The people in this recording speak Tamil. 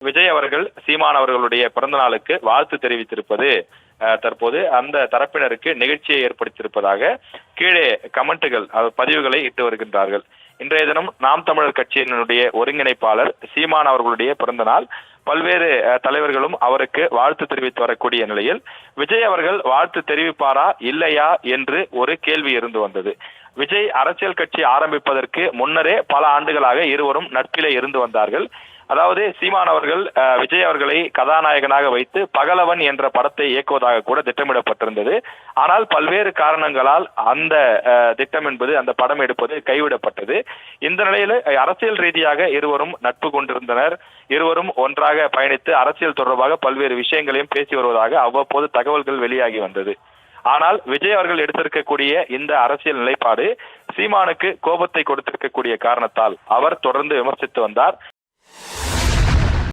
விஜய் அவர்கள் சீமான் அவர்களுடைய பிறந்த நாளுக்கு வாழ்த்து தெரிவித்திருப்பது தற்போது அந்த தரப்பினருக்கு நிகழ்ச்சியை ஏற்படுத்தியிருப்பதாக கீழே கமெண்ட்டுகள் பதிவுகளை இட்டு வருகின்றார்கள். இன்றைய தினம் நாம் தமிழர் கட்சியினுடைய ஒருங்கிணைப்பாளர் சீமான் அவர்களுடைய பிறந்த நாள். பல்வேறு தலைவர்களும் அவருக்கு வாழ்த்து தெரிவித்து வரக்கூடிய நிலையில் விஜய் அவர்கள் வாழ்த்து தெரிவிப்பாரா இல்லையா என்று ஒரு கேள்வி இருந்து வந்தது. விஜய் அரசியல் கட்சி ஆரம்பிப்பதற்கு முன்னரே பல ஆண்டுகளாக இருவரும் நட்பிலே இருந்து வந்தார்கள். அதாவது சீமான் அவர்கள் விஜய் அவர்களை கதாநாயகனாக வைத்து பகலவன் என்ற படத்தை இயக்குவதாக கூட திட்டமிடப்பட்டிருந்தது. ஆனால் பல்வேறு காரணங்களால் அந்த திட்டம் என்பது, அந்த படம் எடுப்பது கைவிடப்பட்டது. இந்த நிலையில் அரசியல் ரீதியாக இருவரும் நட்பு கொண்டிருந்தனர். இருவரும் ஒன்றாக பயணித்து அரசியல் தொடர்பாக பல்வேறு விஷயங்களையும் பேசி வருவதாக அவ்வப்போது தகவல்கள் வெளியாகி வந்தது. ஆனால் விஜய் அவர்கள் எடுத்திருக்கக்கூடிய இந்த அரசியல் நிலைப்பாடு சீமானுக்கு கோபத்தை கொடுத்திருக்கக்கூடிய காரணத்தால் அவர் தொடர்ந்து விமர்சித்து வந்தார்.